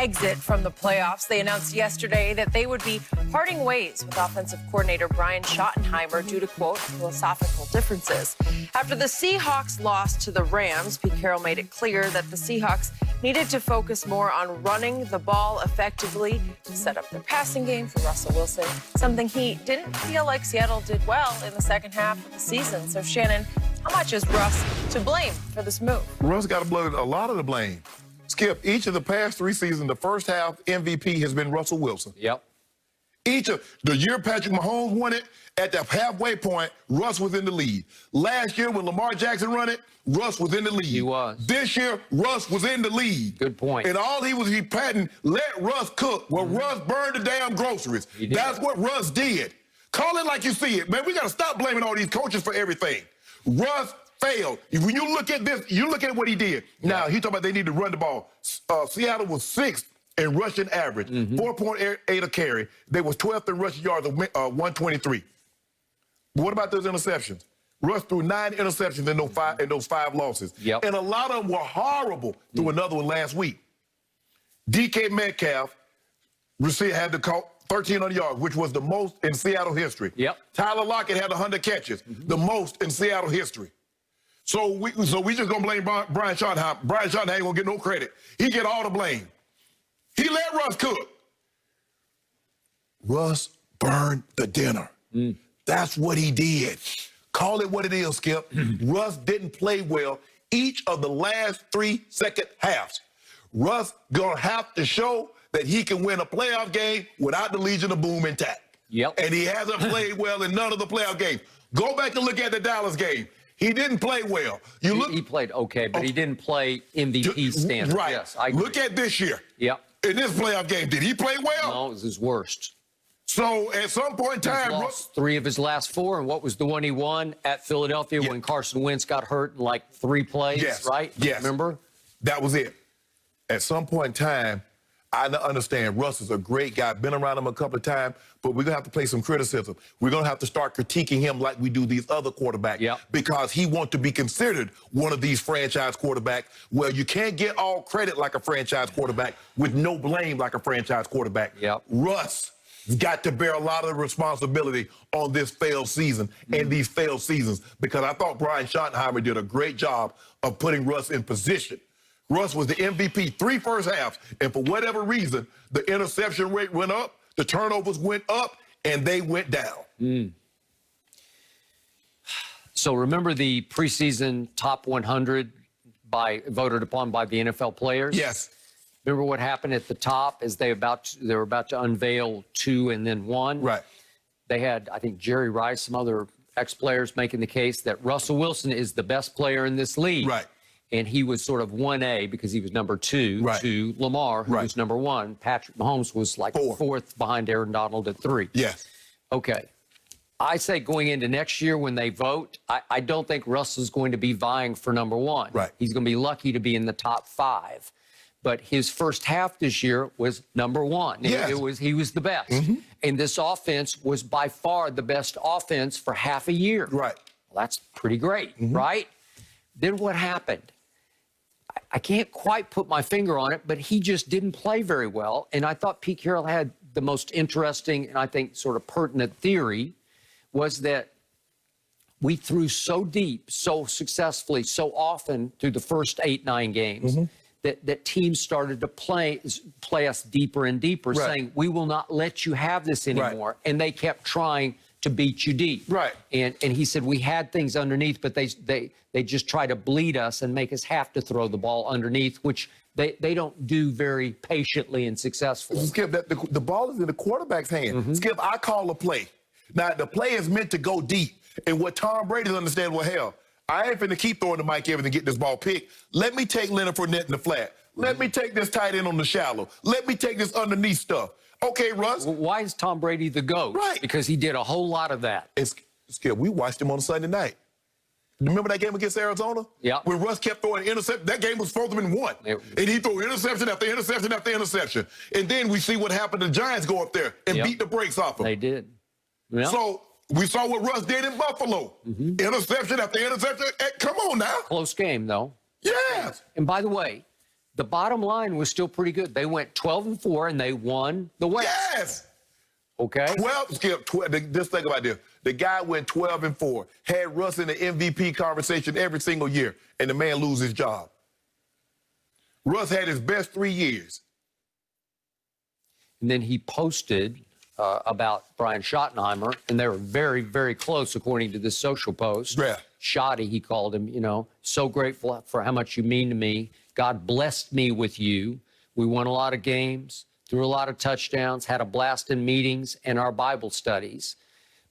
exit from the playoffs. They announced yesterday that they would be parting ways with offensive coordinator Brian Schottenheimer due to, quote, philosophical differences. After the Seahawks lost to the Rams, Pete Carroll made it clear that the Seahawks needed to focus more on running the ball effectively to set up their passing game for Russell Wilson, something he didn't feel like Seattle did well in the second half of the season. So, Shannon, how much is Russ to blame for this move? Russ got a lot of the blame. Skip, each of the past 3 seasons, the first half MVP has been Russell Wilson. Yep. Each of the year Patrick Mahomes won it, at the halfway point, Russ was in the lead. Last year when Lamar Jackson run it, Russ was in the lead. He was. This year, Russ was in the lead. Good point. And all he patting, let Russ cook. Well, Russ burned the damn groceries. That's what Russ did. Call it like you see it. Man, we got to stop blaming all these coaches for everything. Russ failed. When you look at this, you look at what he did. Now, he talking about they need to run the ball. Seattle was 6th in rushing average, 4.8 a carry. They was 12th in rushing yards, 123. But what about those interceptions? Russ threw 9 interceptions in those 5 losses. Yep. And a lot of them were horrible. Threw another one last week. DK Metcalf had to call 1,300 yards, which was the most in Seattle history. Yep. Tyler Lockett had 100 catches, the most in Seattle history. So we just gonna blame Brian Schottenheimer. Brian Schottenheimer ain't gonna get no credit. He get all the blame. He let Russ cook. Russ burned the dinner. That's what he did. Call it what it is, Skip. Russ didn't play well each of the last 3 second halves. Russ gonna have to show that he can win a playoff game without the Legion of Boom intact. Yep. And he hasn't played well in none of the playoff games. Go back and look at the Dallas game. He didn't play well. He played okay, but he didn't play MVP standard. Right. Yes, I agree. Look at this year. Yep. In this playoff game, did he play well? No, it was his worst. So at some point in time, He's lost 3 of his last 4, and what was the one he won at Philadelphia when Carson Wentz got hurt in like 3 plays, right? Yes. Remember? That was it. At some point in time, I understand Russ is a great guy, been around him a couple of times, but we're going to have to play some criticism. We're going to have to start critiquing him like we do these other quarterbacks because he wants to be considered one of these franchise quarterbacks. Well, you can't get all credit like a franchise quarterback with no blame like a franchise quarterback. Russ got to bear a lot of the responsibility on this failed season and these failed seasons because I thought Brian Schottenheimer did a great job of putting Russ in position. Russ was the MVP 3 first halves, and for whatever reason, the interception rate went up, the turnovers went up, and they went down. So remember the preseason top 100 voted upon by the NFL players? Yes. Remember what happened at the top as they were about to unveil 2 and then 1? Right. They had, I think, Jerry Rice, some other ex-players making the case that Russell Wilson is the best player in this league. Right. And he was sort of 1A because he was number 2 to Lamar, who was number 1. Patrick Mahomes was like 4th behind Aaron Donald at 3. Yes. Okay. I say going into next year when they vote, I don't think Russell's going to be vying for number 1. Right. He's going to be lucky to be in the top 5. But his first half this year was number 1. Yes. He was the best. And this offense was by far the best offense for half a year. Right. Well, that's pretty great, right? Then what happened? I can't quite put my finger on it, but he just didn't play very well. And I thought Pete Carroll had the most interesting and I think sort of pertinent theory was that we threw so deep, so successfully, so often through the first 8, 9 games that teams started to play us deeper and deeper, saying, we will not let you have this anymore. And they kept trying to beat you deep. Right. And he said we had things underneath, but they just try to bleed us and make us have to throw the ball underneath, which they don't do very patiently and successfully. Skip, the ball is in the quarterback's hand. Skip, I call a play. Now, the play is meant to go deep. And what Tom Brady's understand, well, hell, I ain't finna keep throwing to Mike Evans and get this ball picked. Let me take Leonard Fournette in the flat. Let me take this tight end on the shallow. Let me take this underneath stuff. Okay, Russ. Well, why is Tom Brady the GOAT? Right. Because he did a whole lot of that. Skip, we watched him on Sunday night. Remember that game against Arizona? Yeah. When Russ kept throwing interceptions, that game was 4-1. And he threw interception after interception after interception. And then we see what happened. The Giants go up there and beat the brakes off him. They did. Yep. So we saw what Russ did in Buffalo. Interception after interception. Hey, come on now. Close game, though. Yes. And by the way, the bottom line was still pretty good. They went 12-4 and they won the West. Yes. Okay. 12, Skip, 12, just think about this. The guy went 12-4, had Russ in the MVP conversation every single year, and the man lose his job. Russ had his best 3 years. And then he posted about Brian Schottenheimer, and they were very, very close, according to this social post. Yeah. Shotty, he called him, you know, so grateful for how much you mean to me. God blessed me with you. We won a lot of games, threw a lot of touchdowns, had a blast in meetings and our Bible studies.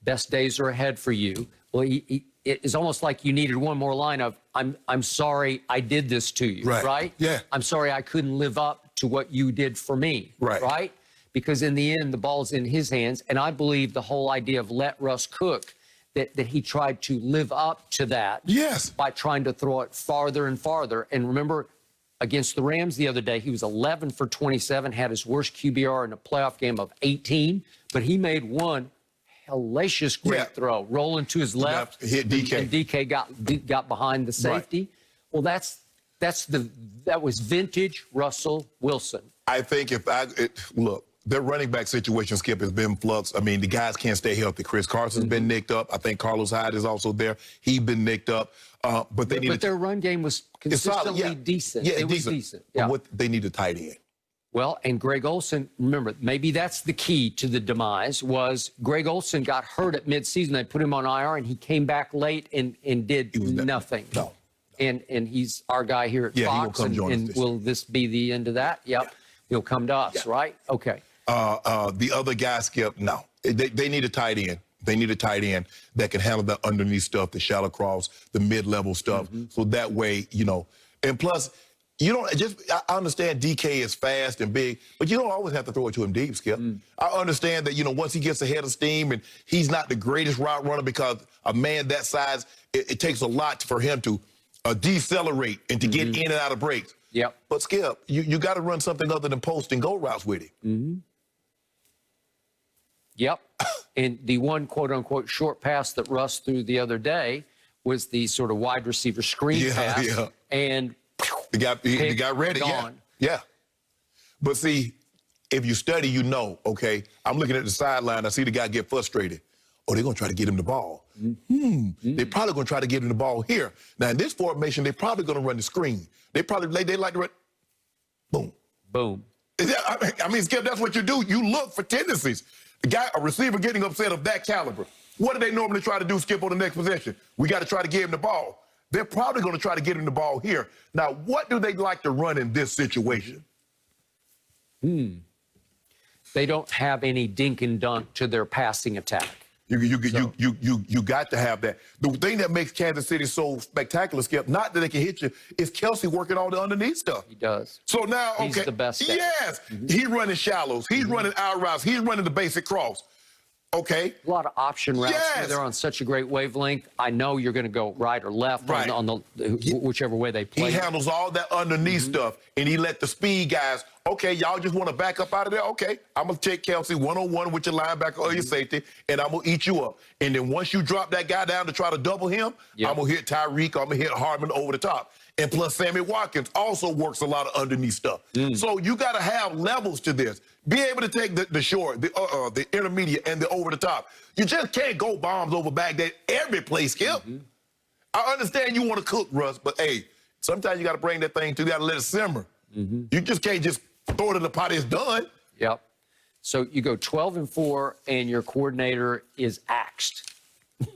Best days are ahead for you. Well, it is almost like you needed one more line of, I'm sorry I did this to you, right? Yeah. I'm sorry I couldn't live up to what you did for me, right? Because in the end, the ball's in his hands. And I believe the whole idea of let Russ cook, that he tried to live up to that by trying to throw it farther and farther. And remember, against the Rams the other day, he was 11 for 27, had his worst QBR in a playoff game of 18, but he made one hellacious great throw, rolling to his left, hit DK. And DK got behind the safety. Well, that was vintage Russell Wilson. I think look, their running back situation, Skip, has been flux. I mean, the guys can't stay healthy. Chris Carson's been nicked up. I think Carlos Hyde is also there. He's been nicked up. But their run game was consistently decent. Yeah, it was decent. But they need a tight end. Well, and Greg Olsen, remember, maybe that's the key to the demise, was Greg Olsen got hurt at midseason. They put him on IR, and he came back late and did nothing. No. And he's our guy here at Fox. And will this be the end of that? Yep. Yeah. He'll come to us, right? Okay. The other guy, Skip, no. They need a tight end. They need a tight end that can handle the underneath stuff, the shallow cross, the mid-level stuff. So that way, you know, and plus, you don't I understand DK is fast and big, but you don't always have to throw it to him deep, Skip. I understand that, you know, once he gets ahead of steam and he's not the greatest route runner, because a man that size, it takes a lot for him to decelerate and to get in and out of breaks. Yep. But Skip, you got to run something other than post and go routes with him. Yep. And the one quote-unquote short pass that Russ threw the other day was the sort of wide receiver screen pass. Yeah. And he got ready. Gone. Yeah. But see, if you study, you know, okay, I'm looking at the sideline. I see the guy get frustrated. Oh, they're going to try to get him the ball. They're probably going to try to get him the ball here. Now, in this formation, they're probably going to run the screen. They like to run, boom. Boom. I mean, Skip, that's what you do. You look for tendencies. A receiver getting upset of that caliber. What do they normally try to do, Skip, on the next possession? We got to try to get him the ball. They're probably going to try to get him the ball here. Now, what do they like to run in this situation? They don't have any dink and dunk to their passing attack. You got to have that. The thing that makes Kansas City so spectacular, Skip, not that they can hit you, is Kelsey working all the underneath stuff. He does. So now, okay. He's the best. Yes. He's running shallows. He's running out routes. He's running the basic cross. Okay. A lot of option routes. Where they're on such a great wavelength. I know you're going to go right or left on the whichever way they play. He handles all that underneath stuff, and he let the speed guys, okay, y'all just want to back up out of there? Okay, I'm going to take Kelsey one-on-one with your linebacker or your safety, and I'm going to eat you up. And then once you drop that guy down to try to double him, I'm going to hit Tyreek, I'm going to hit Hartman over the top. And plus, Sammy Watkins also works a lot of underneath stuff. So you got to have levels to this. Be able to take the short, the intermediate, and the over the top. You just can't go bombs over Baghdad every play, Skip. I understand you want to cook, Russ, but hey, sometimes you got to bring that thing to, you got to let it simmer. You just can't just throw it in the pot, it's done. Yep. So you go 12-4, and your coordinator is axed,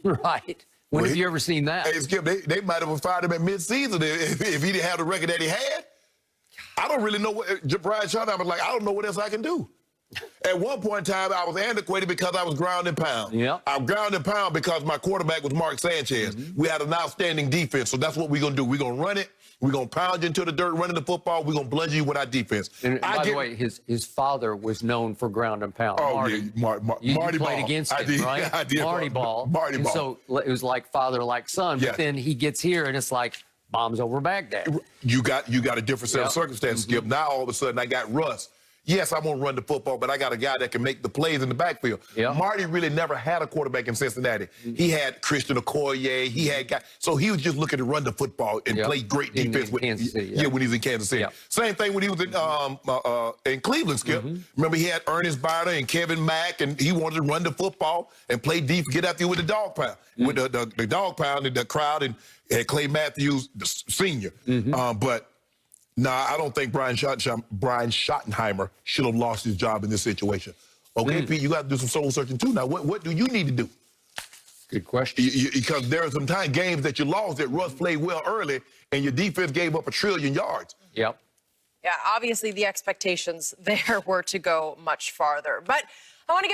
right? When have you ever seen that? Hey, Skip, they might have fired him at midseason if he didn't have the record that he had. I don't really know what Brian Schottenheimer was like. I don't know what else I can do. At one point in time, I was antiquated because I was ground and pound. I'm ground and pound because my quarterback was Mark Sanchez. We had an outstanding defense, so that's what we're going to do. We're going to run it. We're going to pound you into the dirt running the football. We're going to bludgeon you with our defense. And by the way, his father was known for ground and pound. Oh, Marty. Marty you played Ball. Against him, right? I did. Marty Ball. Marty Ball. So it was like father, like son. But then he gets here, and it's like bombs over Baghdad. You got a different set of circumstances, Skip. Now, all of a sudden, I got Russ. yes, I'm going to run the football, but I got a guy that can make the plays in the backfield. Yep. Marty really never had a quarterback in Cincinnati. He had Christian Okoye. He had guys. So he was just looking to run the football and play great defense. In Kansas City, yeah, when he was in Kansas City. Yep. Same thing when he was in Cleveland, Skip. Remember, he had Ernest Byner and Kevin Mack, and he wanted to run the football and play deep, get out there with the dog pound. With the dog pound in the crowd, and Clay Matthews, the senior. But nah, I don't think Brian Schottenheimer should have lost his job in this situation. Okay, Pete, you got to do some soul searching too. Now, what do you need to do? Good question. Because there are some games that you lost that Russ played well early, and your defense gave up 1 trillion yards. Yep. Yeah, obviously the expectations there were to go much farther. But I want to get